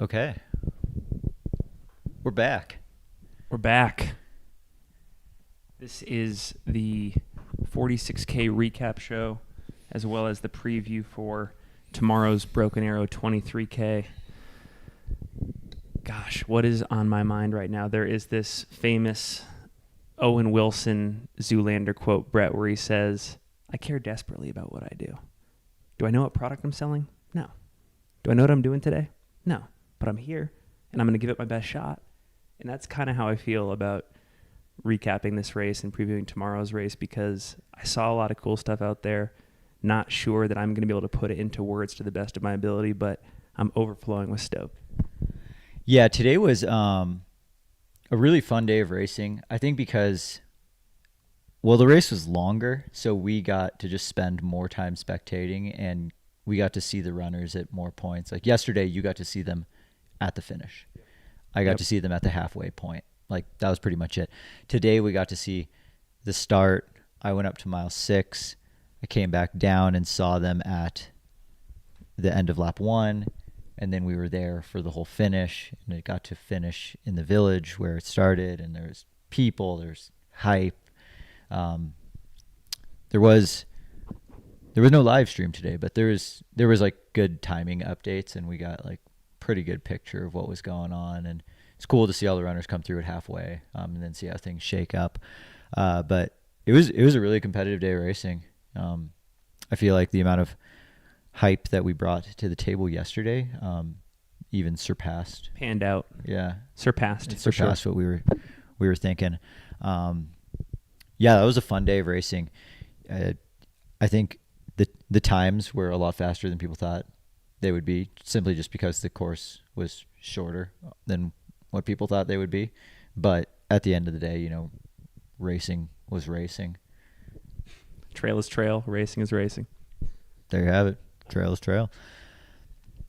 Okay. We're back. We're back. This is the 46K recap show, as well as the preview for tomorrow's Broken Arrow 23K. Gosh, what is on my mind right now? There is this famous Owen Wilson Zoolander quote, Brett, where he says, "I care desperately about what I do. Do I know what product I'm selling? No. Do I know what I'm doing today? No. But I'm here, and I'm going to give it my best shot." And that's kind of how I feel about recapping this race and previewing tomorrow's race, because I saw a lot of cool stuff out there. Not sure that I'm going to be able to put it into words to the best of my ability, but I'm overflowing with stoke. Yeah, today was a really fun day of racing. I think because, well, the race was longer, so we got to just spend more time spectating, and we got to see the runners at more points. Like yesterday, you got to see them at the finish. I got to see them at the halfway point. Like, that was pretty much it. Today, we got to see the start. I went up to mile 6. I came back down and saw them at the end of lap 1. And then we were there for the whole finish. And it got to finish in the village where it started. And there's people. There's hype. There was no live stream today, but there was like good timing updates. And we got like pretty good picture of what was going on, and it's cool to see all the runners come through at halfway, and then see how things shake up. But it was a really competitive day of racing. I feel like the amount of hype that we brought to the table yesterday even surpassed. Panned out. Yeah, Surpassed. it surpassed what we were thinking. Yeah, that was a fun day of racing. I think the times were a lot faster than people thought they would be, simply just because the course was shorter than what people thought they would be. But at the end of the day, racing was racing. Trail is trail. Racing is racing. There you have it. Trail is trail.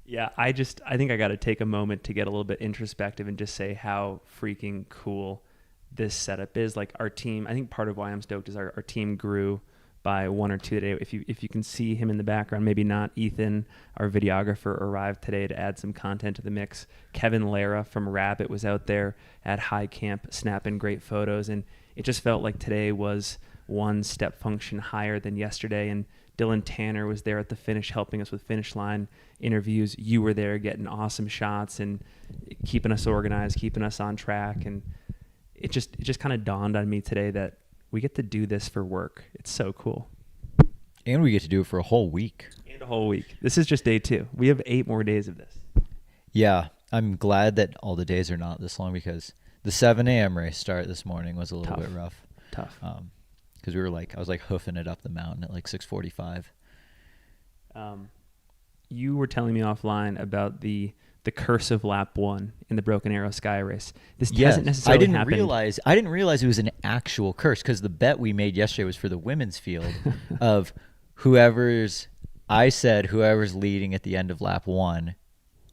Yeah, I think I got to take a moment to get a little bit introspective and just say how freaking cool this setup is. Like, our team, I think part of why I'm stoked is our team grew by 1 or 2 today. If you can see him in the background, maybe not, Ethan, our videographer, arrived today to add some content to the mix. Kevin Lara from Rabbit was out there at High Camp snapping great photos, and it just felt like today was one step function higher than yesterday. And Dylan Tanner was there at the finish helping us with finish line interviews. You were there getting awesome shots and keeping us organized, keeping us on track. And it just kind of dawned on me today that we get to do this for work. It's so cool. And we get to do it for a whole week. And a whole week. This is just day 2. We have 8 more days of this. Yeah, I'm glad that all the days are not this long, because the 7 a.m. race start this morning was a little bit rough. Tough. Because I was like hoofing it up the mountain at like 6:45. You were telling me offline about the curse of lap 1 in the Broken Arrow Sky Race. This hasn't necessarily happened. I didn't realize it was an actual curse, because the bet we made yesterday was for the women's field of whoever's leading at the end of lap 1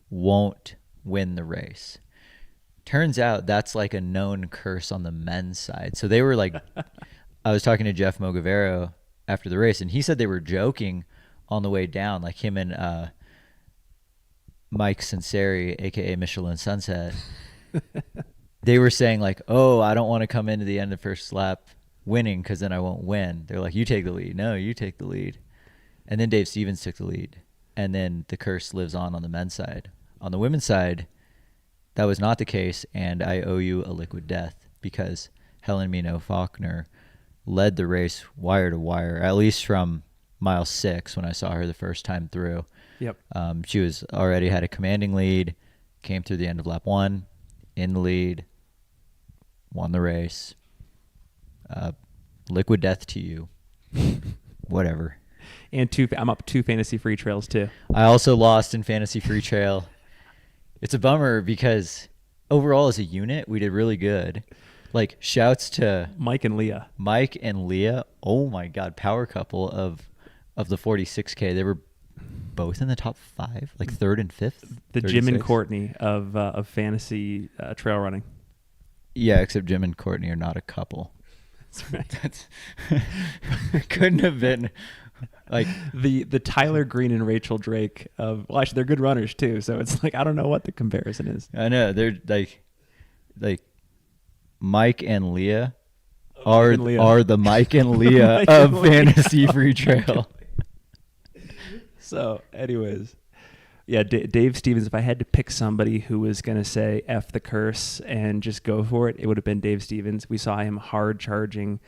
won't win the race. Turns out that's like a known curse on the men's side. So they were like, I was talking to Jeff Mogavero after the race, and he said they were joking on the way down, like him and Mike Sinceri, aka Michelin Sunset. They were saying like, "Oh, I don't want to come into the end of first lap winning, because then I won't win." They're like, "You take the lead." No, you take the lead. And then Dave Stevens took the lead, and then the curse lives on the men's side. On the women's side, that was not the case, and I owe you a liquid death, because Helen Mino Faulkner led the race wire to wire, at least from mile 6 when I saw her the first time through. Yep. She was already had a commanding lead, came through the end of lap 1, in the lead, won the race. Liquid death to you. Whatever. And I'm up 2 fantasy free trails too. I also lost in fantasy free trail. It's a bummer, because overall as a unit, we did really good. Like, shouts to Mike and Leah. Oh my God, power couple of the 46K. They were both in the top 5, like 3rd and 5th. The 36. Jim and Courtney of fantasy trail running. Yeah, except Jim and Courtney are not a couple. That's right. Couldn't have been Like the Tyler Green and Rachel Drake of, well, actually they're good runners too. So it's like, I don't know what the comparison is. I know they're like Mike and Leah are the Mike and Leah Mike of and Leah. Fantasy Free Trail. So anyways, yeah, Dave Stevens, if I had to pick somebody who was going to say F the curse and just go for it, it would have been Dave Stevens. We saw him hard charging,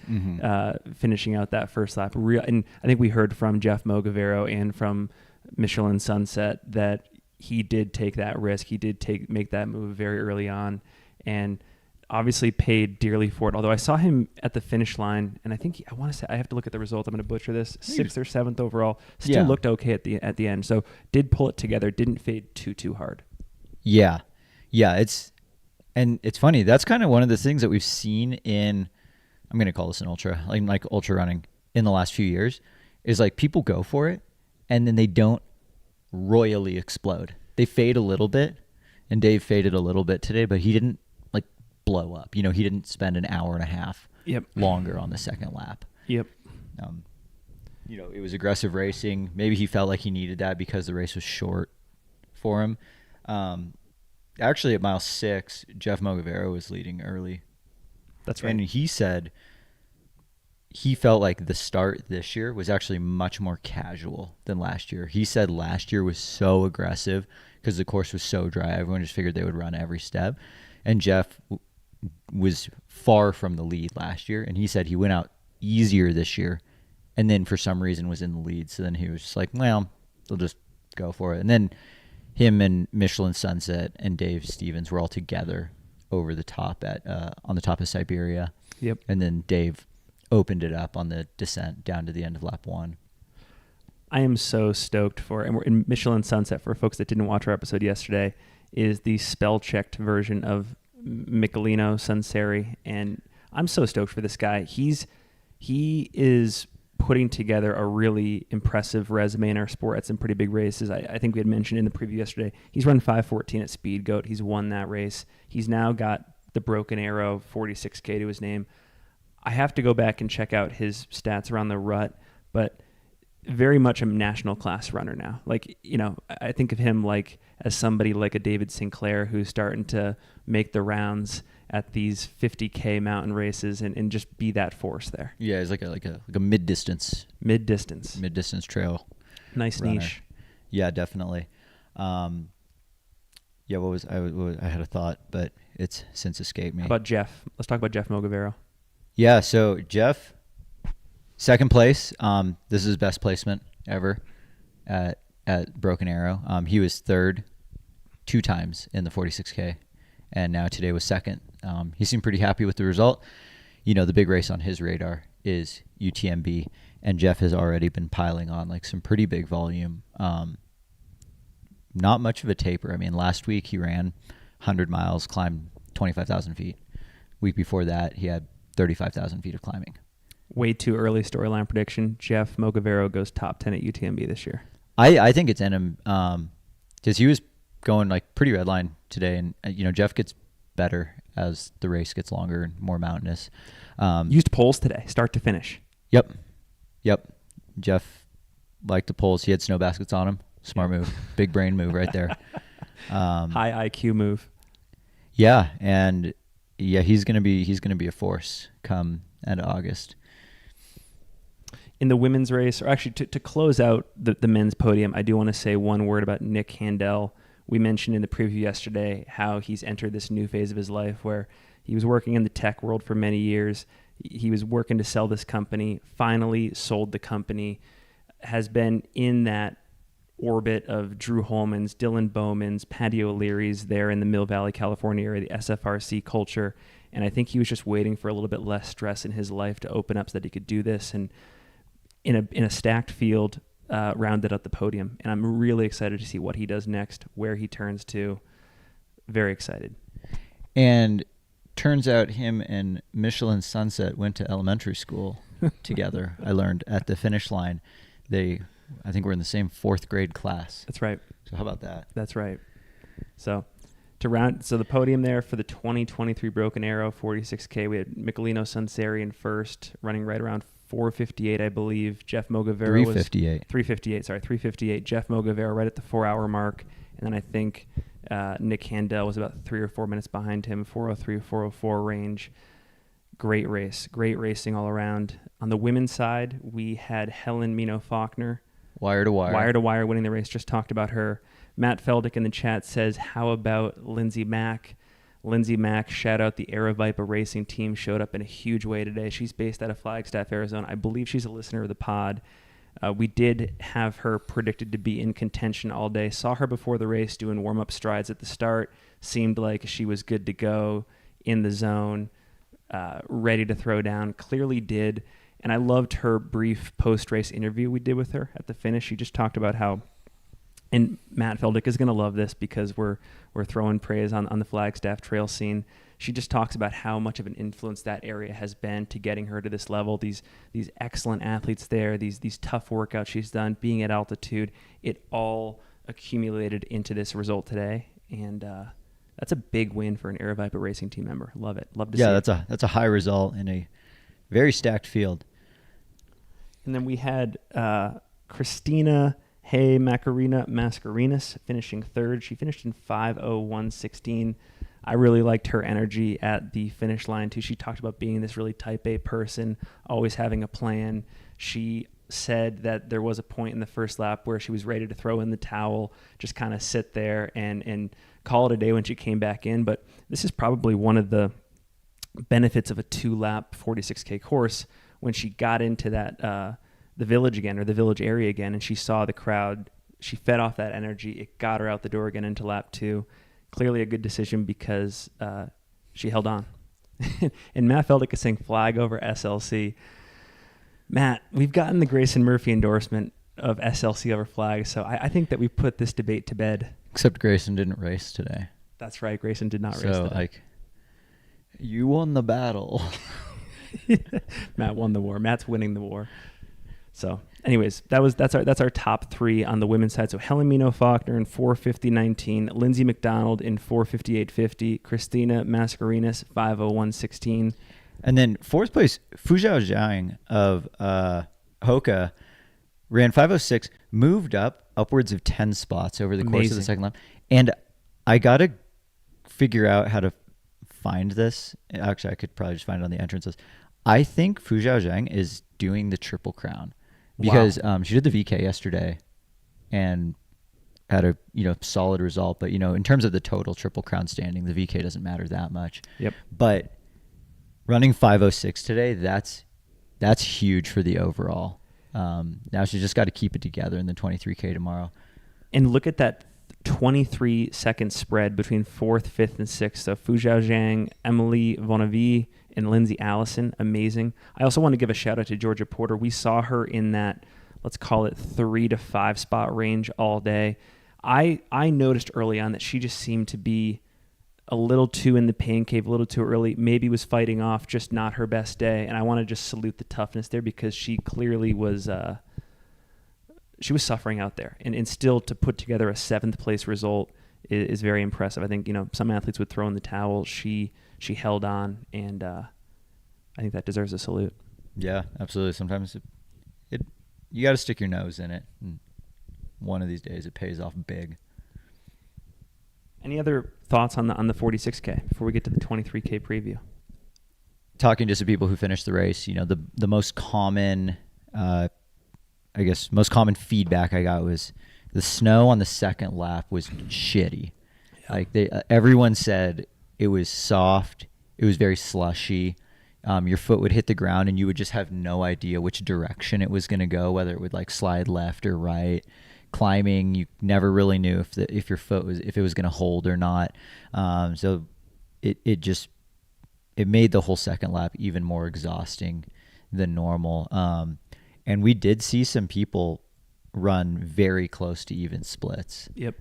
finishing out that first lap. And I think we heard from Jeff Mogavero and from Michelin Sunset that he did take that risk. He did make that move very early on and obviously paid dearly for it. Although I saw him at the finish line, and I think I want to say, I have to look at the result. I'm going to butcher this. 6th or 7th overall. Still looked okay at the end. So did pull it together. Didn't fade too hard. Yeah. It's funny. That's kind of one of the things that we've seen in, I'm going to call this an ultra, like ultra running in the last few years, is like people go for it and then they don't royally explode. They fade a little bit, and Dave faded a little bit today, but he didn't like blow up. He didn't spend an hour and a half longer on the second lap. Yep. It was aggressive racing. Maybe he felt like he needed that because the race was short for him. Actually, at mile 6, Jeff Mogavero was leading early. That's right. And he said he felt like the start this year was actually much more casual than last year. He said last year was so aggressive because the course was so dry. Everyone just figured they would run every step. And Jeff was far from the lead last year. And he said he went out easier this year and then for some reason was in the lead. So then he was just like, well, they'll just go for it. And then him and Michelin Sunset and Dave Stevens were all together over the top on the top of Siberia. Yep. And then Dave opened it up on the descent down to the end of lap 1. I am so stoked for, and we're in Michelin Sunset, for folks that didn't watch our episode yesterday, is the spell-checked version of Michelino Sunseri, and I'm so stoked for this guy. He is putting together a really impressive resume in our sport at some pretty big races. I think we had mentioned in the preview yesterday, he's run 5:14 at Speed Goat. He's won that race. He's now got the Broken Arrow 46K to his name. I have to go back and check out his stats around the rut, but very much a national class runner now. Like, I think of him like as somebody like a David Sinclair who's starting to make the rounds at these 50K mountain races and just be that force there. Yeah, he's like a mid-distance trail. Nice runner. niche. Yeah, definitely. I had a thought, but it's since escaped me. How about Jeff? Let's talk about Jeff Mogavero. Yeah, so Jeff, second place. This is his best placement ever at Broken Arrow. He was third 2 times in the 46K, and now today was second. He seemed pretty happy with the result. The big race on his radar is UTMB, and Jeff has already been piling on like some pretty big volume. Not much of a taper. I mean, last week he ran 100 miles, climbed 25,000 feet. Week before that, he had 35,000 feet of climbing. Way too early storyline prediction. Jeff Mogavero goes top 10 at UTMB this year. I think it's in him because he was going like pretty red line today, and Jeff gets better as the race gets longer and more mountainous. Used poles today, start to finish. Yep. Jeff liked the poles. He had snow baskets on him. Smart move. Big brain move right there. High IQ move. Yeah, and yeah, he's gonna be a force come end of August. In the women's race, or actually to close out the men's podium, I do want to say one word about Nick Handel. We mentioned in the preview yesterday how he's entered this new phase of his life where he was working in the tech world for many years. He was working to sell this company, finally sold the company, has been in that orbit of Drew Holman's, Dylan Bowman's, Patty O'Leary's there in the Mill Valley, California area, the SFRC culture. And I think he was just waiting for a little bit less stress in his life to open up so that he could do this. And in a stacked field, rounded up the podium. And I'm really excited to see what he does next, where he turns to. Very excited. And turns out him and Michelin Sunset went to elementary school together. I learned at the finish line. I think we're in the same 4th grade class. That's right. So how about that? That's right. So To round, so the podium there for the 2023 Broken Arrow 46K, we had Michelino Sunseri in first, running right around 4:58, I believe. Jeff Mogavero was 3:58. 3:58. Sorry, 3:58. Jeff Mogavero right at the 4-hour mark, and then I think Nick Handel was about 3 or 4 minutes behind him, 4:03, 4:04 range. Great race, great racing all around. On the women's side, we had Helen Mino Faulkner, Wire to wire, winning the race. Just talked about her. Matt Feldick in the chat says, how about Lindsay Mack? Lindsay Mack, shout out the Aerovipa racing team, showed up in a huge way today. She's based out of Flagstaff, Arizona. I believe she's a listener of the pod. We did have her predicted to be in contention all day. Saw her before the race doing warm-up strides at the start. Seemed like she was good to go, in the zone, ready to throw down. Clearly did. And I loved her brief post-race interview we did with her at the finish. She just talked about how, and Matt Feldick is going to love this because we're throwing praise on the Flagstaff trail scene. She just talks about how much of an influence that area has been to getting her to this level. These excellent athletes there, these tough workouts she's done, being at altitude, it all accumulated into this result today. And that's a big win for an Aerovipa racing team member. Love it. Love to see it. Yeah, that's a high result in a very stacked field. And then we had Christina Macarena Mascarenas finishing third. She finished in 5:01:16. I really liked her energy at the finish line too. She talked about being this really type A person, always having a plan. She said that there was a point in the first lap where she was ready to throw in the towel, just kind of sit there and call it a day when she came back in. But this is probably one of the benefits of a 2-lap 46K course. When she got into that the village again, or the village area again, and she saw the crowd, she fed off that energy. It got her out the door again into lap 2. Clearly a good decision because she held on. And Matt Feldick is saying flag over SLC. Matt, we've gotten the Grayson Murphy endorsement of SLC over flag, so I think that we put this debate to bed. Except Grayson didn't race today. That's right. Grayson did not race So, today. you won the battle. Matt won the war. Matt's winning the war. So, anyways, that's our top 3 on the women's side. So Helen Mino Faulkner in 4:50:19, Lindsay McDonald in 4:58:50, Christina Mascarenas 5:01:16, And then fourth place, Fujiao Zhang of Hoka ran 5:06, moved upwards of 10 spots over the course of the second lap. And I got to figure out how to find this. Actually, I could probably just find it on the entrance list. I think Fujiao Zhang is doing the Triple Crown because she did the VK yesterday and had a solid result. But in terms of the total Triple Crown standing, the VK doesn't matter that much. Yep. But running 5:06 today, that's huge for the overall. Now she's just got to keep it together in the 23K tomorrow. And look at that 23-second spread between 4th, 5th, and 6th. So Fujiao Zhang, Emily Vonavie, and Lindsay Allison, amazing. I also want to give a shout out to Georgia Porter. We saw her in that, let's call it 3 to 5 spot range all day. I noticed early on that she just seemed to be a little too in the pain cave, a little too early, maybe was fighting off just not her best day. And I want to just salute the toughness there because she clearly was she was suffering out there. And still to put together a 7th place result is very impressive. I think, some athletes would throw in the towel. She held on, and I think that deserves a salute. Yeah, absolutely. Sometimes you got to stick your nose in it. And one of these days it pays off big. Any other thoughts on the 46K before we get to the 23K preview? Talking to some people who finished the race, the most common, most common feedback I got was the snow on the second lap was shitty. Yeah. Like everyone said it was soft, it was very slushy. Your foot would hit the ground and you would just have no idea which direction it was going to go, whether it would slide left or right. Climbing, you never really knew if your foot was going to hold or not. So it made the whole second lap even more exhausting than normal. And we did see some people run very close to even splits. Yep.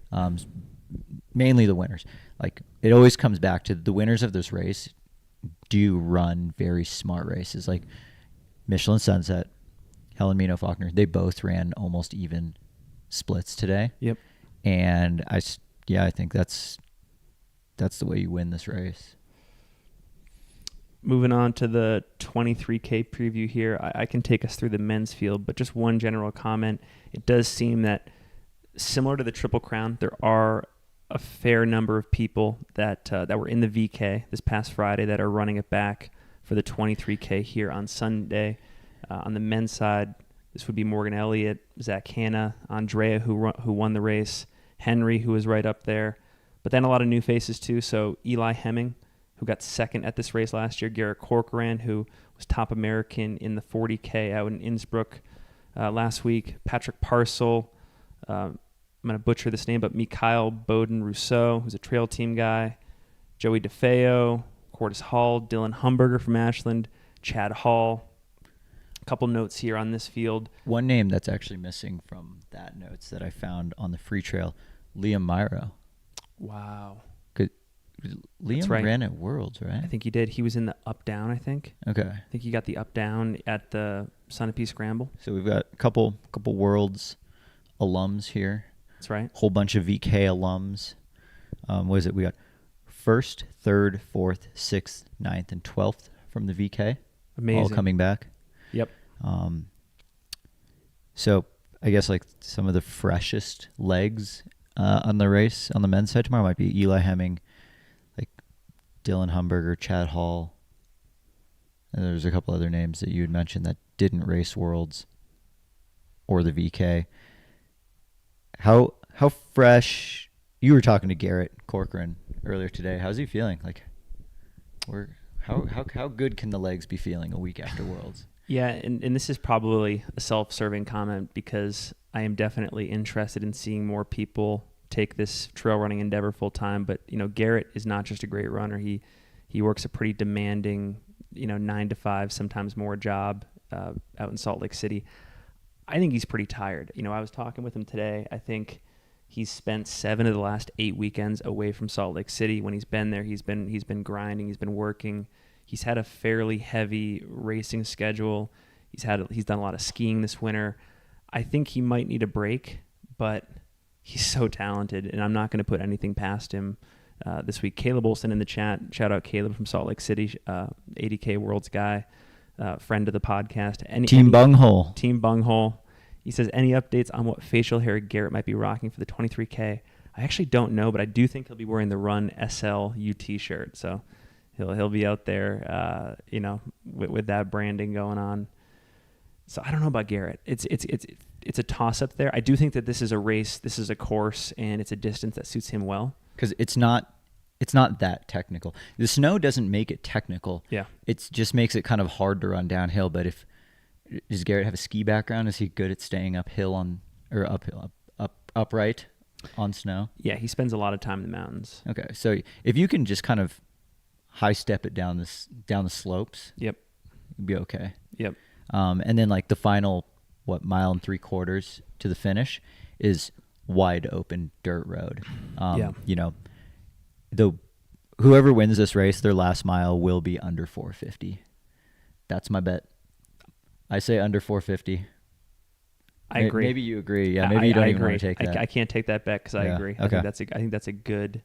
Mainly the winners. It always comes back to the winners of this race do run very smart races. Like Michelin Sunset, Helen Mino Faulkner, they both ran almost even splits today. Yep. And I think that's that's the way you win this race. Moving on to the 23K preview here, I can take us through the men's field, but just one general comment. It does seem that similar to the Triple Crown, there are a fair number of people that were in the VK this past Friday that are running it back for the 23K here on Sunday. On the men's side, this would be Morgan Elliott, Zach Hanna, Andrea, who won the race, Henry, who was right up there, but then a lot of new faces too. So Eli Hemming, who got second at this race last year, Garrett Corcoran, who was top American in the 40K out in Innsbruck last week, Patrick Parcel, I'm going to butcher this name, but Mikhail Bowden-Rousseau, who's a trail team guy, Joey DeFeo, Cordis Hall, Dylan Humberger from Ashland, Chad Hall. A couple notes here on this field. One name that's actually missing from that notes that I found on the free trail, Liam Myro. Wow. Liam ran at Worlds, right? I think he did. He was in the up-down, I think. Okay. I think he got the up-down at the Sunapee Scramble. So we've got a couple Worlds alums here. That's right. Whole bunch of VK alums. What is it? We got 1st, 3rd, 4th, 6th, 9th, and 12th from the VK. Amazing. All coming back. Yep. So I guess like some of the freshest legs on the race on the men's side tomorrow might be Eli Hemming, like Dylan Humberger, Chad Hall, and there's a couple other names that you had mentioned that didn't race Worlds or the VK. How fresh? You were talking to Garrett Corcoran earlier today. How's he feeling? Like, how good can the legs be feeling a week after Worlds? Yeah, and this is probably a self-serving comment because I am definitely interested in seeing more people take this trail running endeavor full time. But Garrett is not just a great runner. He works a pretty demanding 9 to 5, sometimes more job out in Salt Lake City. I think he's pretty tired. I was talking with him today. I think he's spent 7 of the last 8 weekends away from Salt Lake City. When he's been there, he's been grinding. He's been working. He's had a fairly heavy racing schedule. He's done a lot of skiing this winter. I think he might need a break, but he's so talented, and I'm not going to put anything past him this week. Caleb Olson in the chat. Shout out Caleb from Salt Lake City, 80K Worlds guy, friend of the podcast. Team Bunghole. Team Bunghole. He says, any updates on what facial hair Garrett might be rocking for the 23K? I actually don't know, but I do think he'll be wearing the Run SLU t-shirt. So he'll be out there, with that branding going on. So I don't know about Garrett. It's a toss-up there. I do think that this is a race, this is a course, and it's a distance that suits him well. Because it's not that technical. The snow doesn't make it technical. Yeah. It just makes it kind of hard to run downhill. But does Garrett have a ski background? Is he good at staying upright on snow? Yeah, he spends a lot of time in the mountains. Okay, so if you can just kind of high step it down the slopes, yep, you'll be okay. Yep. And then like the final mile and 3/4 to the finish is wide open dirt road. Whoever wins this race, their last mile will be under 450. That's my bet. I say under 450. I agree. Maybe you agree. Yeah, maybe you don't even want to take that. I can't take that bet because I agree. Okay. I think that's a good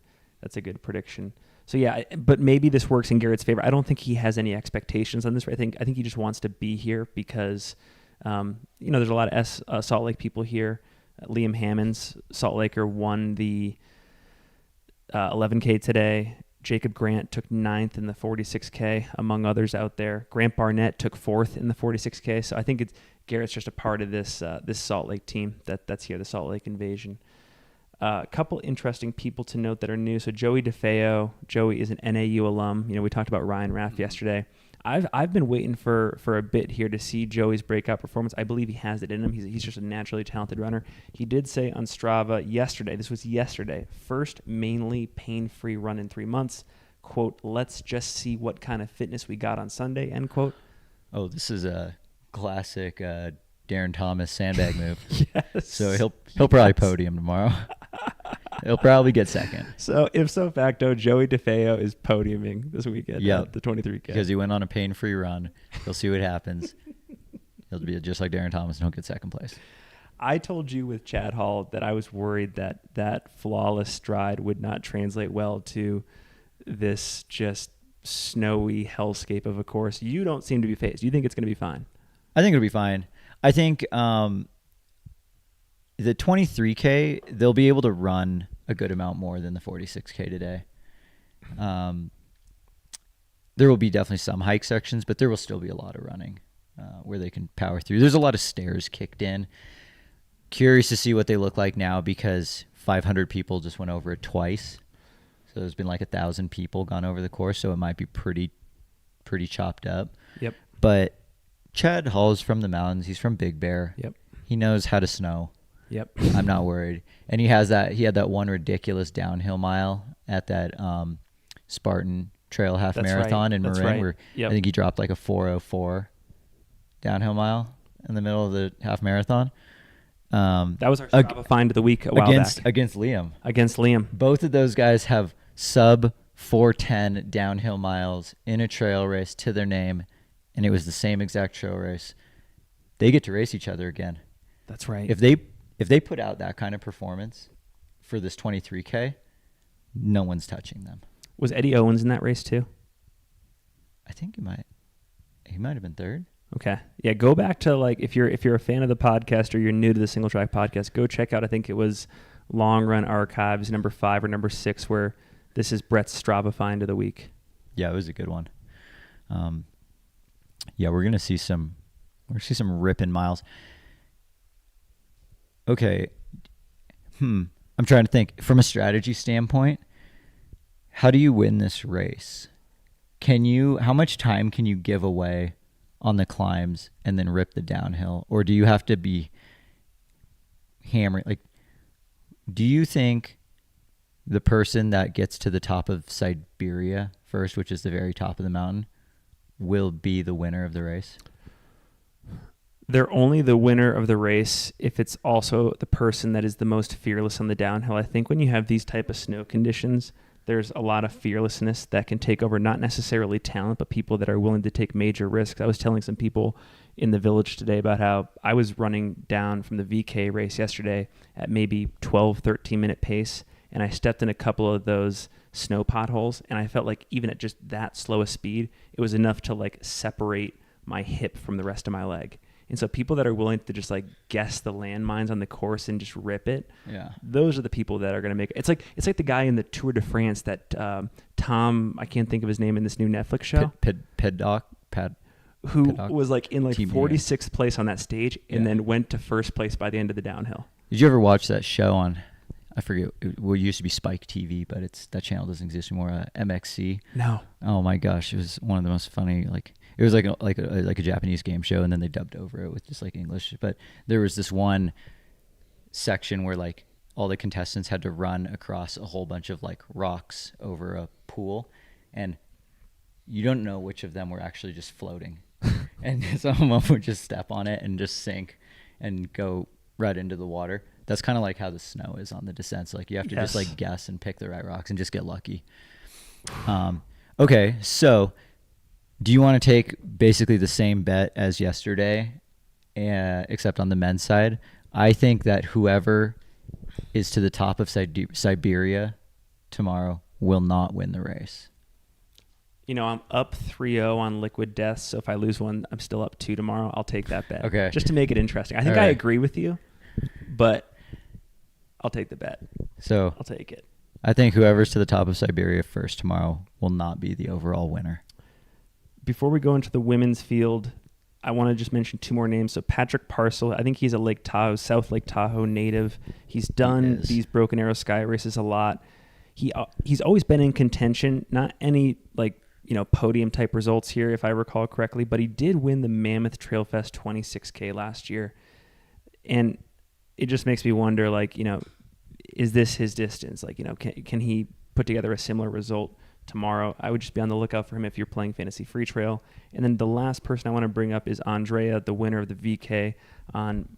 prediction. So yeah, but maybe this works in Garrett's favor. I don't think he has any expectations on this. I think he just wants to be here because there's a lot of Salt Lake people here. Liam Hammonds, Salt Laker, won the 11K today. Jacob Grant took 9th in the 46K, among others out there. Grant Barnett took 4th in the 46K. So I think Garrett's just a part of this Salt Lake team that's here, the Salt Lake Invasion. A couple interesting people to note that are new. So Joey DeFeo. Joey is an NAU alum. We talked about Ryan Raff yesterday. I've been waiting for a bit here to see Joey's breakout performance. I believe he has it in him. He's just a naturally talented runner. He did say on Strava yesterday, this was yesterday, first mainly pain-free run in 3 months. Quote, let's just see what kind of fitness we got on Sunday, end quote. Oh, this is a classic Darren Thomas sandbag move. Yes. So he'll probably podium tomorrow. He'll probably get second. So ipso facto, Joey DeFeo is podiuming this weekend at the 23K. Because he went on a pain-free run. He'll see what happens. He'll be just like Darren Thomas and he'll get second place. I told you with Chad Hall that I was worried that flawless stride would not translate well to this just snowy hellscape of a course. You don't seem to be phased. You think it's going to be fine? I think it'll be fine. I think the 23K, they'll be able to run a good amount more than the 46K today. There will be definitely some hike sections, but there will still be a lot of running where they can power through. There's a lot of stairs kicked in. Curious to see what they look like now because 500 people just went over it twice. So there's been like 1,000 people gone over the course, so it might be pretty chopped up. Yep. But Chad Hall's from the mountains. He's from Big Bear. Yep. He knows how to snow. Yep. I'm not worried. And he had that one ridiculous downhill mile at that Spartan Trail half marathon in Marin where I think he dropped like a 4:04 downhill mile in the middle of the half marathon. That was our Strava find of the week a while back. Against Liam. Against Liam. Both of those guys have sub 4:10 downhill miles in a trail race to their name, and it was the same exact trail race. They get to race each other again. That's right. If they put out that kind of performance for this 23K, no one's touching them. Was Eddie Owens in that race too? I think he might have been third. Okay. Yeah, go back to like if you're a fan of the podcast or you're new to the Single Track podcast, go check out I think it was Long Run Archives number 5 or number 6 where this is Brett's Strava find of the week. Yeah, it was a good one. Yeah, we're gonna see some ripping miles. Okay. I'm trying to think from a strategy standpoint. How do you win this race? How much time can you give away on the climbs and then rip the downhill? Or do you have to be hammering? Like, do you think the person that gets to the top of Siberia first, which is the very top of the mountain, will be the winner of the race? They're only the winner of the race if it's also the person that is the most fearless on the downhill. I think when you have these type of snow conditions, there's a lot of fearlessness that can take over, not necessarily talent, but people that are willing to take major risks. I was telling some people in the village today about how I was running down from the VK race yesterday at maybe 12, 13-minute pace, and I stepped in a couple of those snow potholes, and I felt like even at just that slow a speed, it was enough to like separate my hip from the rest of my leg. And so people that are willing to just like guess the landmines on the course and just rip it, those are the people that are going to make it. It's like the guy in the Tour de France that Tom, I can't think of his name in this new Netflix show. Who was like in like 46th place on that stage and then went to first place by the end of the downhill. Did you ever watch that show on, I forget, it used to be Spike TV, but that channel doesn't exist anymore, MXC? No. Oh my gosh, it was one of the most funny, it was like a Japanese game show, and then they dubbed over it with just like English. But there was this one section where like all the contestants had to run across a whole bunch of like rocks over a pool, and you don't know which of them were actually just floating, and some of them would just step on it and just sink and go right into the water. That's kind of like how the snow is on the descents. Like you have to just like guess and pick the right rocks and just get lucky. Okay, so. Do you want to take basically the same bet as yesterday, except on the men's side? I think that whoever is to the top of Siberia tomorrow will not win the race. You know, I'm up 3-0 on Liquid Death, so if I lose one, I'm still up 2 tomorrow. I'll take that bet. Okay. Just to make it interesting. I think I agree with you, but I'll take the bet. So I'll take it. I think whoever's to the top of Siberia first tomorrow will not be the overall winner. Before we go into the women's field, I want to just mention 2 more names. So Patrick Parcel, I think he's a South Lake Tahoe native. He's done these Broken Arrow Sky races a lot. He's always been in contention, not any podium type results here, if I recall correctly, but he did win the Mammoth Trail Fest 26K last year. And it just makes me wonder, is this his distance? Can he put together a similar result tomorrow? I would just be on the lookout for him if you're playing Fantasy Free Trail. And then the last person I want to bring up is Andrea, the winner of the VK on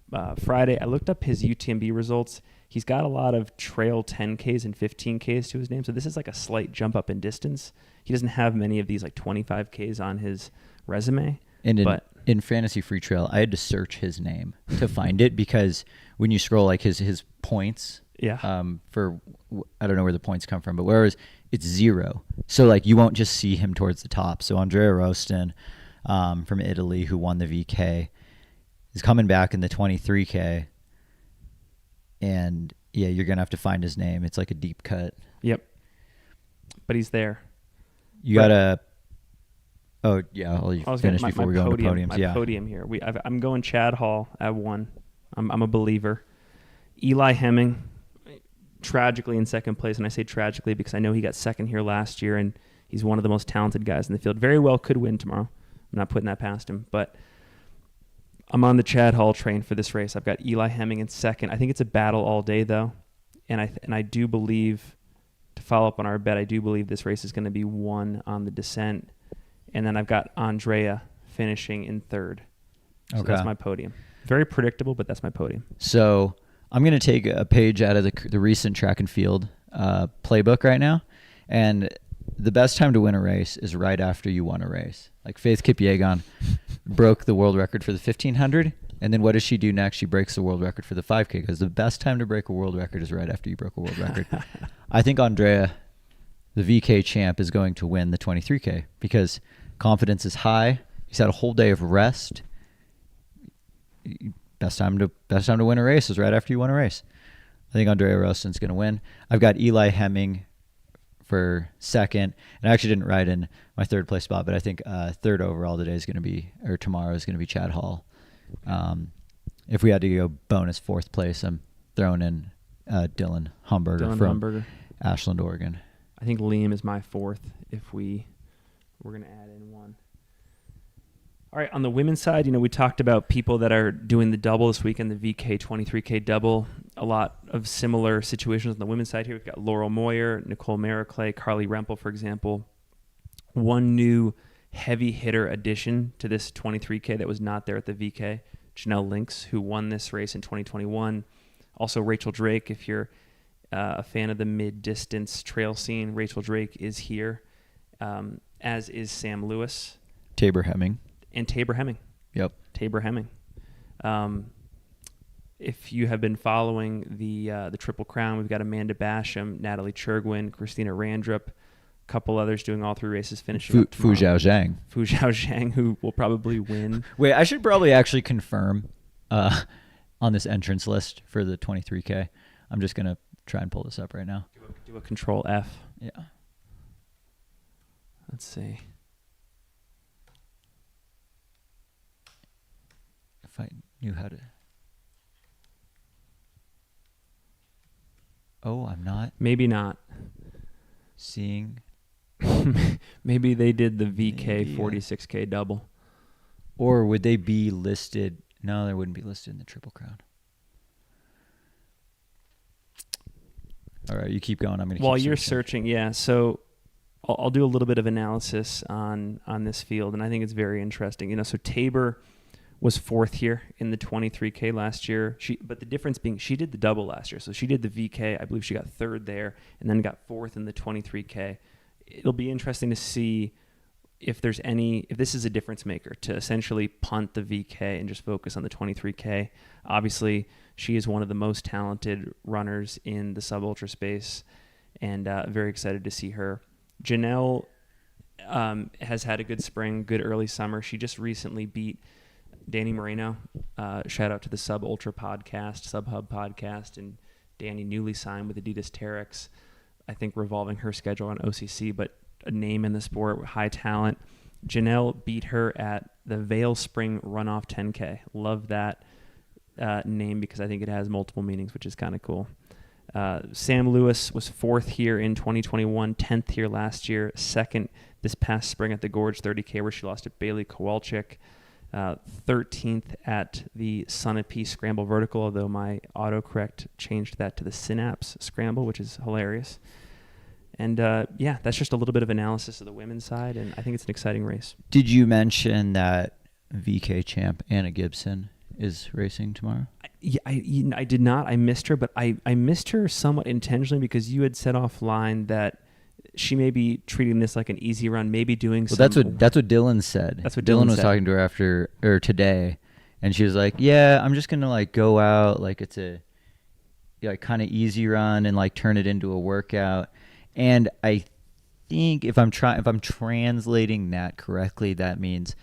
Friday. I looked up his UTMB results. He's got a lot of trail 10Ks and 15Ks to his name, so this is like a slight jump up in distance. He doesn't have many of these 25Ks on his resume. And in Fantasy Free Trail, I had to search his name to find it because when you scroll his points Yeah. I don't know where the points come from, but whereas it's 0. So like you won't just see him towards the top. So Andrea Rostin from Italy, who won the VK, is coming back in the 23K. And yeah, you're going to have to find his name. It's like a deep cut. Yep. But he's there. You got to... Oh, yeah, I'll finish my before we go into podium, podiums. Yeah. Podium here. I'm going Chad Hall at 1. I'm a believer. Eli Hemming, tragically in second place, and I say tragically because I know he got second here last year, and he's one of the most talented guys in the field. Very well could win tomorrow. I'm not putting that past him, but I'm on the Chad Hall train for this race. I've got Eli Hemming in second. I think it's a battle all day, though, and I do believe, to follow up on our bet, I do believe this race is going to be won on the descent. And then I've got Andrea finishing in third. So that's my podium. Very predictable, but that's my podium. So I'm going to take a page out of the recent track and field playbook right now. And the best time to win a race is right after you won a race. Like Faith Kipyegon broke the world record for the 1500. And then what does she do next? She breaks the world record for the 5K, because the best time to break a world record is right after you broke a world record. I think Andrea, the VK champ, is going to win the 23K because confidence is high. He's had a whole day of rest. Best time to win a race is right after you win a race. I think Andrea Rostin's going to win. I've got Eli Hemming for second, and I actually didn't write in my third place spot, but I think third overall tomorrow is going to be Chad Hall. If we had to go bonus fourth place, I'm throwing in Dylan Humberger from Ashland, Oregon. I think Liam is my fourth if we're going to add in one. All right, on the women's side, we talked about people that are doing the double this weekend, the VK 23K double. A lot of similar situations on the women's side here. We've got Laurel Moyer, Nicole Mariclay, Carly Rempel, for example. One new heavy hitter addition to this 23K that was not there at the VK, Janelle Lynx, who won this race in 2021. Also Rachel Drake, if you're a fan of the mid-distance trail scene, Rachel Drake is here, as is Sam Lewis. Tabor Hemming. And Tabor Hemming. Yep. Tabor Hemming. If you have been following the Triple Crown, we've got Amanda Basham, Natalie Churgwin, Christina Randrup, a couple others doing all 3 races, finishing up tomorrow. Fu Zhaozhang. Fu Zhaozhang, who will probably win. Wait, I should probably actually confirm on this entrance list for the 23K. I'm just going to try and pull this up right now. Do a Control F. Yeah. Let's see. If I knew how to. Oh, I'm not. Maybe not. Seeing. Maybe they did the VK 46K double. Or would they be listed? No, they wouldn't be listed in the Triple Crown. All right, you keep going. I'm going to keep While you're searching, yeah. So I'll do a little bit of analysis on this field, and I think it's very interesting. So Tabor was 4th here in the 23K last year. But the difference being she did the double last year. So she did the VK. I believe she got 3rd there and then got 4th in the 23K. It'll be interesting to see if this is a difference maker to essentially punt the VK and just focus on the 23K. Obviously, she is one of the most talented runners in the sub-ultra space, and very excited to see her. Janelle has had a good spring, good early summer. She just recently beat Danny Moreno. Shout out to the Sub-Ultra podcast, Sub-Hub podcast, and Danny newly signed with Adidas Terex, I think revolving her schedule on OCC, but a name in the sport, high talent. Janelle beat her at the Vale Spring Runoff 10K. Love that name because I think it has multiple meanings, which is kind of cool. Sam Lewis was 4th here in 2021, 10th here last year, 2nd this past spring at the Gorge 30K where she lost to Bailey Kowalczyk, 13th at the Sunapee Scramble Vertical, although my autocorrect changed that to the Synapse Scramble, which is hilarious. And that's just a little bit of analysis of the women's side, and I think it's an exciting race. Did you mention that VK champ Anna Gibson is racing tomorrow? I did not. I missed her, but I missed her somewhat intentionally because you had said offline that she may be treating this like an easy run, maybe doing some. That's what Dylan said. That's what Dylan was said. talking to her today, and she was like, "Yeah, I'm just gonna like go out like it's a like kind of easy run and like turn it into a workout. And I think if I'm translating that correctly, that means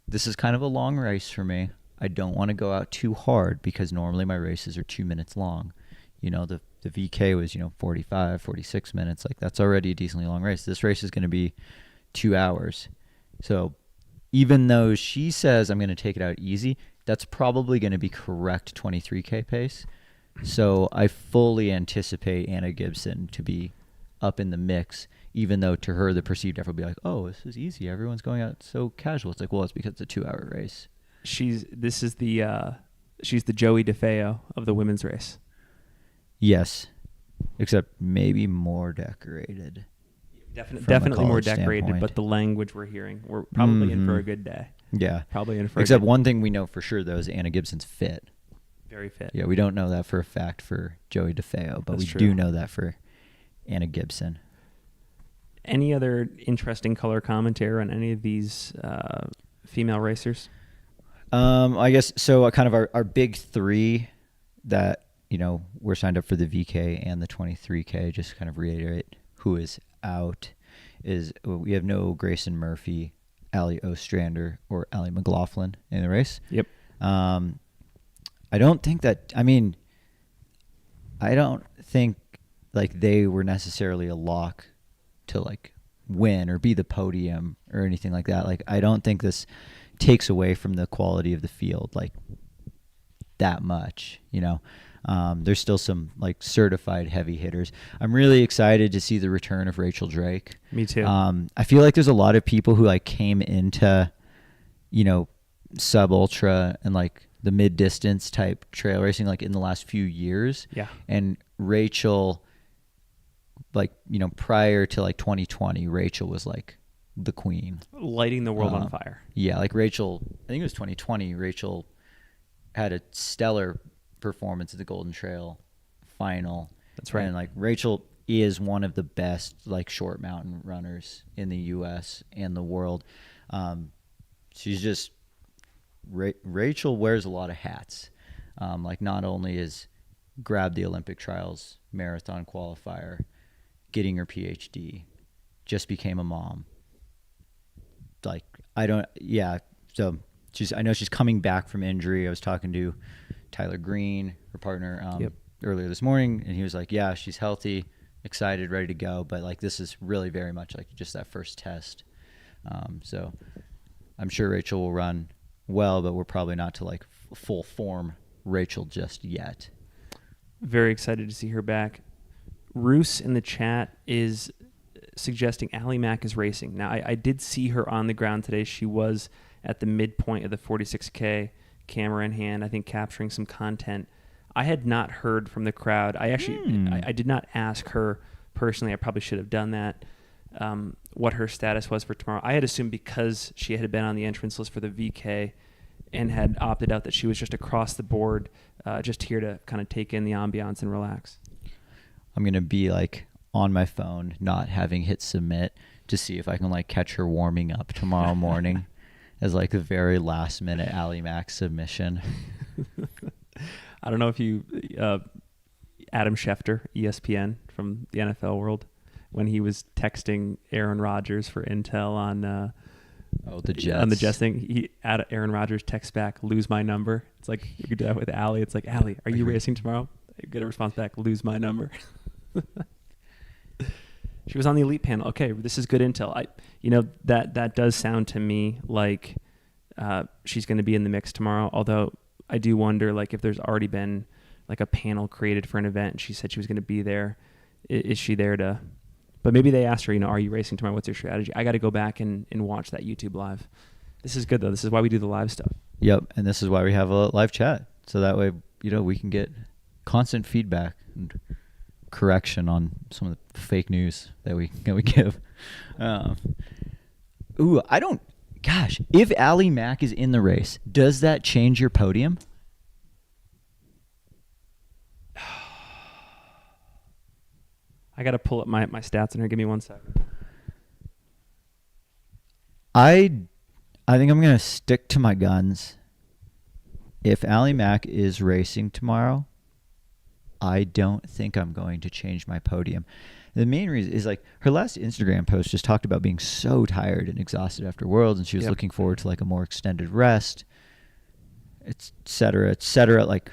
this is kind of a long race for me. I don't want to go out too hard because normally my races are 2 minutes long. The VK was, 45, 46 minutes. Like that's already a decently long race. This race is going to be 2 hours. So even though she says I'm going to take it out easy, that's probably going to be correct 23K pace. So I fully anticipate Anna Gibson to be up in the mix, even though to her the perceived effort will be like, oh, this is easy. Everyone's going out so casual. It's like, well, it's because it's a 2-hour race. She's the Joey DeFeo of the women's race. Yes, except maybe more decorated. Definitely more decorated, standpoint. But the language we're hearing, we're probably in for a good day. Yeah. Probably in for Except one thing we know for sure, though, is Anna Gibson's fit. Very fit. Yeah, we don't know that for a fact for Joey DeFeo, but That's we do know that for Anna Gibson. Any other interesting color commentary on any of these female racers? I guess so. Kind of our big three that we're signed up for the VK and the 23K. Just kind of reiterate who is out. Is we have no Grayson Murphy, Allie Ostrander, or Allie McLaughlin in the race. Yep. I don't think that. I don't think like they were necessarily a lock to like win or be the podium or anything like that. Like I don't think this takes away from the quality of the field like that much. There's still some like certified heavy hitters. I'm really excited to see the return of Rachel Drake. Me too. I feel like there's a lot of people who like came into, sub ultra and like the mid distance type trail racing like in the last few years. Yeah. And Rachel, like, prior to like 2020, Rachel was like the queen. Lighting the world on fire. Yeah. Like Rachel, I think it was 2020, Rachel had a stellar performance at the Golden Trail final. That's right. And like Rachel is one of the best like short mountain runners in the US and the world. She's just Rachel wears a lot of hats. Like not only is grabbed the Olympic trials marathon qualifier, getting her PhD, just became a mom. Like so I know she's coming back from injury. I was talking to Tyler Green, her partner, earlier this morning, and he was like, yeah, she's healthy, excited, ready to go, but like this is really very much like just that first test. So I'm sure Rachel will run well, but we're probably not to like full form Rachel just yet. Very excited to see her back. Roos in the chat is suggesting Allie Mack is racing. Now, I did see her on the ground today. She was at the midpoint of the 46K, camera in hand, I think capturing some content. I had not heard from the crowd. I actually, I did not ask her personally. I probably should have done that, what her status was for tomorrow. I had assumed because she had been on the entrance list for the VK and had opted out that she was just across the board, just here to kind of take in the ambiance and relax. I'm going to be like on my phone, not having hit submit to see if I can like catch her warming up tomorrow morning as like the very last minute Allie Mack submission. I don't know if you, Adam Schefter, ESPN from the NFL world, when he was texting Aaron Rodgers for intel on the Jets. On the Jets thing, Aaron Rodgers texts back, "Lose my number." It's like you could do that with Allie. It's like, Allie, are you racing tomorrow? You get a response back, "Lose my number." She was on the elite panel. Okay, this is good intel. That does sound to me like she's going to be in the mix tomorrow. Although I do wonder, like, if there's already been like a panel created for an event and she said she was going to be there. Is she there to? But maybe they asked her, are you racing tomorrow? What's your strategy? I got to go back and watch that YouTube live. This is good though. This is why we do the live stuff. Yep, and this is why we have a live chat, so that way we can get constant feedback and correction on some of the fake news that we give. If Allie Mack is in the race, does that change your podium? I got to pull up my stats in here. Give me 1 second. I think I'm going to stick to my guns. If Allie Mack is racing tomorrow, I don't think I'm going to change my podium. The main reason is like her last Instagram post just talked about being so tired and exhausted after Worlds, and she was looking forward to like a more extended rest, et cetera, et cetera. Like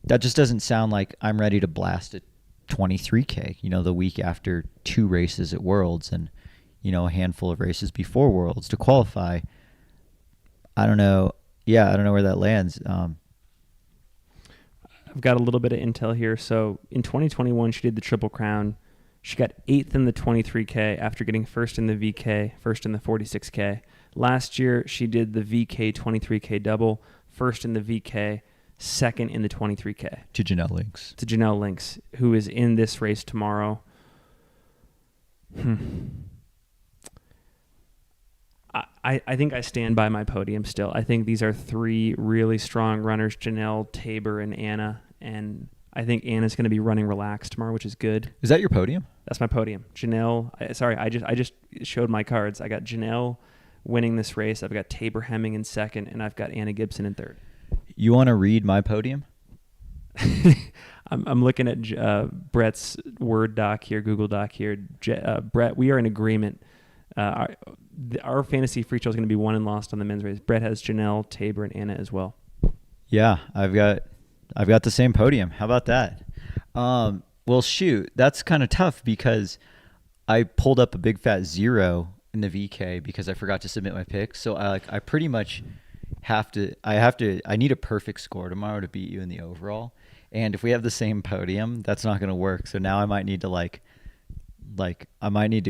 that just doesn't sound like I'm ready to blast a 23K, the week after 2 races at Worlds and, a handful of races before Worlds to qualify. I don't know. Yeah, I don't know where that lands. I've got a little bit of intel here. So in 2021, she did the Triple Crown. She got 8th in the 23K after getting first in the VK, first in the 46K. Last year, she did the VK 23K double, first in the VK, second in the 23K. To Janelle Links. To Janelle Links, who is in this race tomorrow. I think I stand by my podium still. I think these are 3 really strong runners, Janelle, Tabor, and Anna. And I think Anna's going to be running relaxed tomorrow, which is good. Is that your podium? That's my podium. Janelle, I just showed my cards. I got Janelle winning this race. I've got Tabor Hemming in second, and I've got Anna Gibson in third. You want to read my podium? I'm looking at Brett's Word doc here, Google doc here. Brett, we are in agreement. Our fantasy free trail is going to be won and lost on the men's race. Brett has Janelle, Tabor, and Anna as well. Yeah, I've got the same podium. How about that? Well, shoot, that's kind of tough because I pulled up a big fat 0 in the VK because I forgot to submit my picks. So I pretty much I need a perfect score tomorrow to beat you in the overall. And if we have the same podium, that's not going to work. So now I might need to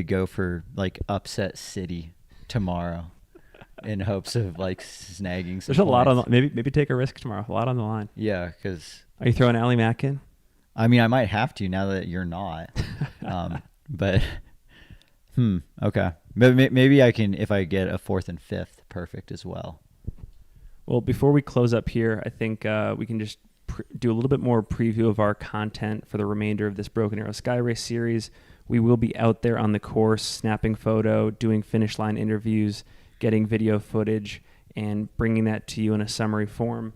go for like upset city tomorrow in hopes of like snagging some There's a lot points. on maybe take a risk tomorrow. A lot on the line. Yeah, because Are you throwing Allie Mack in? I mean, I might have to now that you're not. But okay. Maybe I can if I get a 4th and 5th perfect as well. Well, before we close up here, I think we can just do a little bit more preview of our content for the remainder of this Broken Arrow Sky Race series. We will be out there on the course, snapping photo, doing finish line interviews, getting video footage, and bringing that to you in a summary form.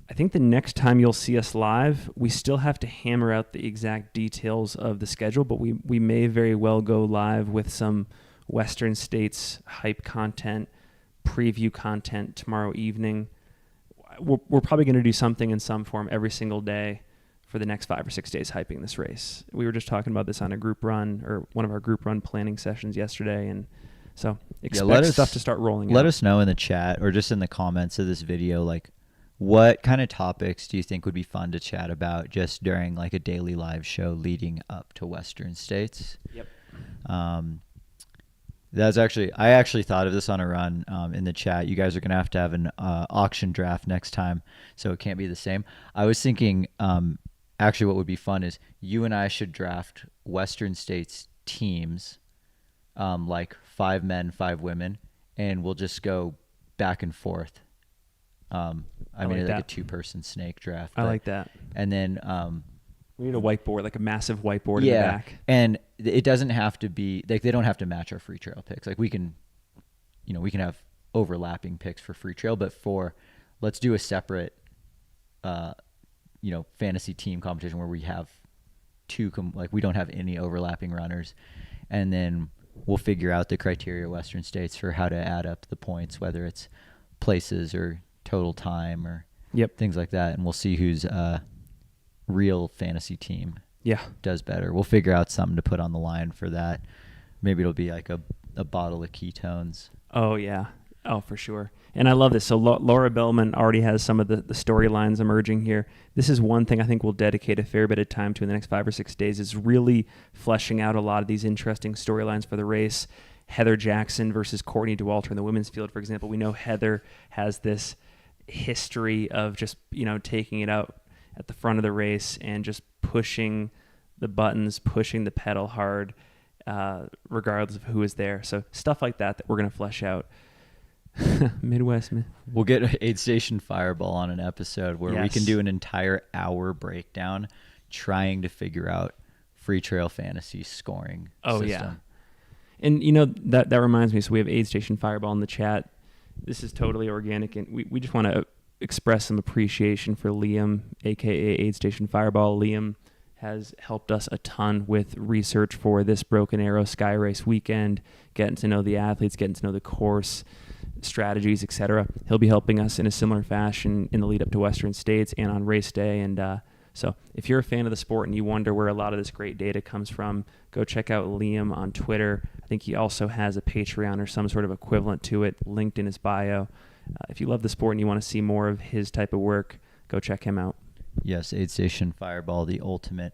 I think the next time you'll see us live, we still have to hammer out the exact details of the schedule, but we may very well go live with some Western States hype content, preview content tomorrow evening. We're probably going to do something in some form every single day for the next 5 or 6 days hyping this race. We were just talking about this on a group run or one of our group run planning sessions yesterday, and so expect stuff to start rolling out. Let us know in the chat or just in the comments of this video, like what kind of topics do you think would be fun to chat about just during like a daily live show leading up to Western States? Yep. I actually thought of this on a run in the chat. You guys are going to have an auction draft next time, so it can't be the same. I was thinking actually what would be fun is you and I should draft Western States teams, like 5 men, 5 women, and we'll just go back and forth. I mean, like a 2-person snake draft. I like that. And then we need a whiteboard, like a massive whiteboard in the back. And it doesn't have to be like they don't have to match our free trail picks. Like we can have overlapping picks for free trail, but let's do a separate fantasy team competition where we have 2 we don't have any overlapping runners, and then we'll figure out the criteria Western States for how to add up the points, whether it's places or total time or things like that, and we'll see who's real fantasy team does better. We'll figure out something to put on the line for that. Maybe it'll be like a bottle of ketones. Oh yeah, for sure. And I love this. So Laura Bellman already has some of the storylines emerging here. This is one thing I think we'll dedicate a fair bit of time to in the next 5 or 6 days, is really fleshing out a lot of these interesting storylines for the race. Heather Jackson versus Courtney Dauwalter in the women's field, for example. We know Heather has this history of just taking it out at the front of the race and just pushing the buttons, pushing the pedal hard, regardless of who is there. So stuff like that we're going to flesh out. Midwest. We'll get Aid Station Fireball on an episode where we can do an entire hour breakdown trying to figure out free trail fantasy scoring system. Yeah. And that reminds me, so we have Aid Station Fireball in the chat. This is totally organic, and we just want to express some appreciation for Liam, aka Aid Station Fireball. Liam has helped us a ton with research for this Broken Arrow Sky Race weekend, getting to know the athletes, getting to know the course, strategies, etc. He'll be helping us in a similar fashion in the lead up to Western States and on race day. And so if you're a fan of the sport and you wonder where a lot of this great data comes from, go check out Liam on Twitter. I think he also has a Patreon or some sort of equivalent to it linked in his bio. If you love the sport and you want to see more of his type of work, go check him out. Yes, Aid Station Fireball, the ultimate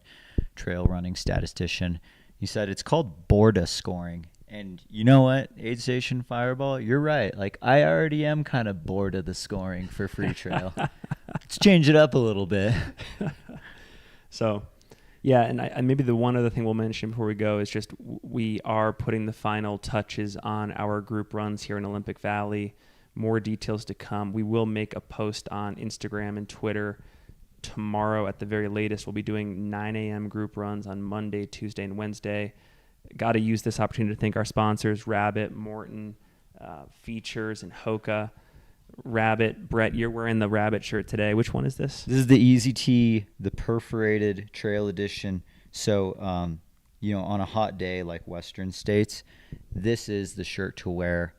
trail running statistician. He said it's called Borda scoring. And you know what, Aid Station Fireball, you're right. Like, I already am kind of bored of the scoring for free trail. Let's change it up a little bit. So, yeah, and I maybe the one other thing we'll mention before we go is just we are putting the final touches on our group runs here in Olympic Valley. More details to come. We will make a post on Instagram and Twitter tomorrow at the very latest. We'll be doing 9 a.m. group runs on Monday, Tuesday, and Wednesday. Got to use this opportunity to thank our sponsors, Rabbit, Morton, Features, and Hoka. Rabbit, Brett, you're wearing the Rabbit shirt today. Which one is this? This is the Easy Tee, the perforated trail edition. So, on a hot day like Western States, this is the shirt to wear.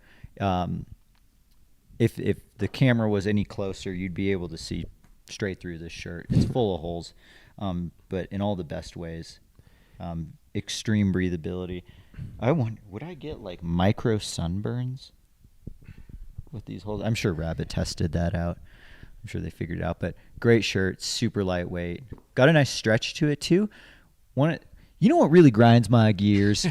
If the camera was any closer, you'd be able to see straight through this shirt. It's full of holes, but in all the best ways. Extreme breathability. I wonder, would I get like micro sunburns with these holes? I'm sure Rabbit tested that out. I'm sure they figured it out. But great shirt, super lightweight. Got a nice stretch to it too. You know what really grinds my gears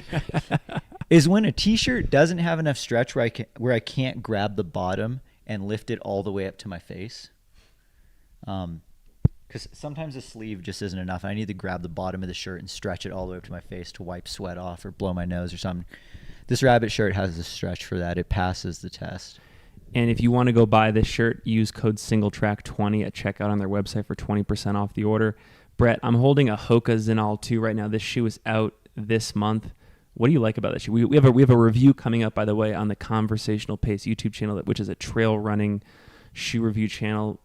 is when a t-shirt doesn't have enough stretch where I can't grab the bottom and lift it all the way up to my face. Because sometimes the sleeve just isn't enough. I need to grab the bottom of the shirt and stretch it all the way up to my face to wipe sweat off or blow my nose or something. This Rabbit shirt has a stretch for that. It passes the test. And if you want to go buy this shirt, use code SingleTrack20 at checkout on their website for 20% off the order. Brett, I'm holding a Hoka Zinal 2 right now. This shoe is out this month. What do you like about that shoe? We have a review coming up, by the way, on the Conversational Pace YouTube channel, which is a trail running shoe review channel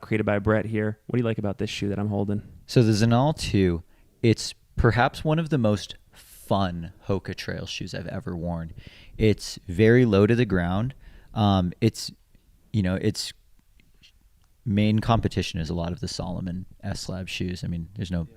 created by Brett here. What do you like about this shoe that I'm holding? So the Zinal 2, it's perhaps one of the most fun Hoka trail shoes I've ever worn. It's very low to the ground. Its main competition is a lot of the Salomon S-Lab shoes. I mean, there's no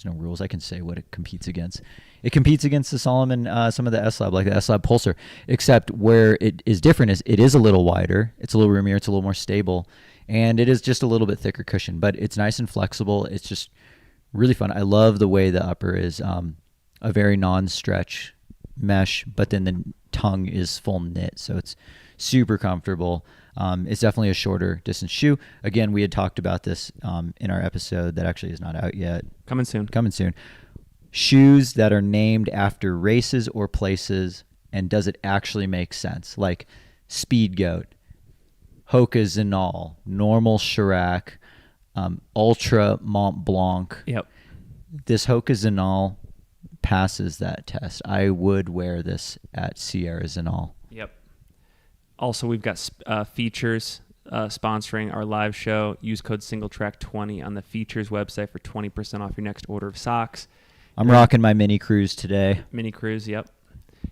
rules. I can say what it competes against. It competes against the Salomon, some of the S-Lab, like the S-Lab Pulsar, except where it is different is it is a little wider. It's a little roomier. It's a little more stable. And it is just a little bit thicker cushion, but it's nice and flexible. It's just really fun. I love the way the upper is a very non-stretch mesh, but then the tongue is full knit, so it's super comfortable. It's definitely a shorter distance shoe. Again, we had talked about this in our episode that actually is not out yet. Coming soon. Shoes that are named after races or places, and does it actually make sense? Like Speed Goat, Hoka Zinal, Normal Chirac, Ultra Mont Blanc. Yep. This Hoka Zinal passes that test. I would wear this at Sierra Zinal. Yep. Also, we've got Features sponsoring our live show. Use code SingleTrack20 on the Features website for 20% off your next order of socks. I'm rocking my Mini Cruise today. Mini Cruise, yep.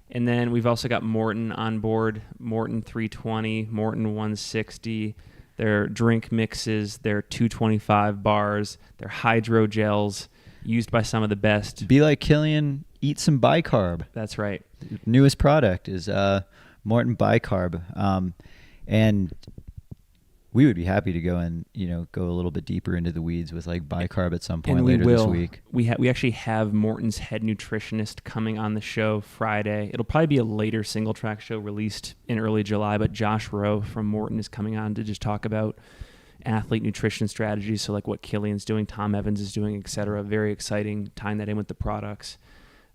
And then we've also got Morton on board, Morton 320, Morton 160, their drink mixes, their 225 bars, their hydro gels, used by some of the best. Be like Killian, eat some bicarb. That's right. Newest product is Morton bicarb. And we would be happy to go and, go a little bit deeper into the weeds with like bicarb at some point later this week. We actually have Morton's head nutritionist coming on the show Friday. It'll probably be a later single track show released in early July, but Josh Rowe from Morton is coming on to just talk about athlete nutrition strategies. So like what Killian's doing, Tom Evans is doing, etc. Very exciting, tying that in with the products.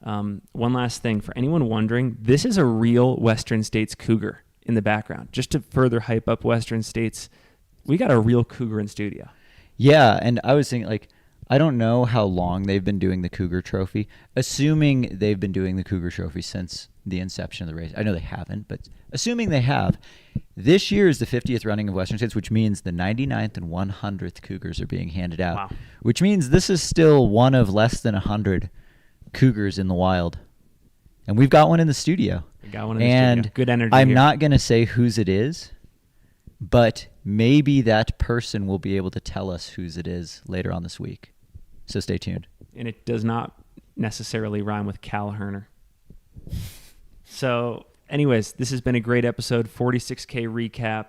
One last thing for anyone wondering, this is a real Western States Cougar in the background. Just to further hype up Western States, we got a real Cougar in studio. Yeah, and I was thinking, I don't know how long they've been doing the Cougar Trophy. Assuming they've been doing the Cougar Trophy since the inception of the race. I know they haven't, but assuming they have, This year is the 50th running of Western States, which means the 99th and 100th Cougars are being handed out. Wow. Which means this is still one of less than 100 Cougars in the wild. And we've got one in the studio. We got one in the studio. Good energy I'm here. not going to say whose it is, but maybe that person will be able to tell us whose it is later on this week. So stay tuned. And it does not necessarily rhyme with Cal Herner. So, anyways, this has been a great episode. 46K recap,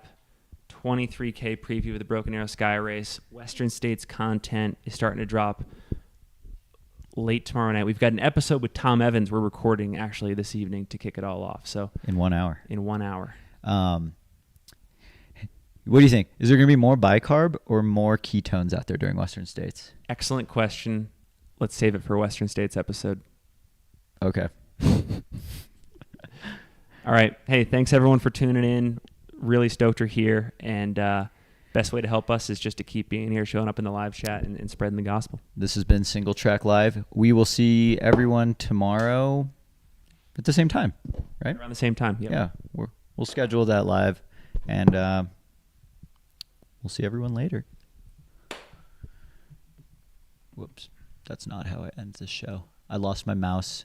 23K preview of the Broken Arrow Sky Race. Western States content is starting to drop late tomorrow night. We've got an episode with Tom Evans we're recording actually this evening to kick it all off. So in 1 hour. In 1 hour. What do you think? Is there going to be more bicarb or more ketones out there during Western States? Excellent question. Let's save it for a Western States episode. Okay. All right. Hey, thanks everyone for tuning in. Really stoked you're here. And best way to help us is just to keep being here, showing up in the live chat and spreading the gospel. This has been Single Track Live. We will see everyone tomorrow at the same time, right? Around the same time. Yep. Yeah. We'll schedule that live, and we'll see everyone later. Whoops. That's not how it ends this show. I lost my mouse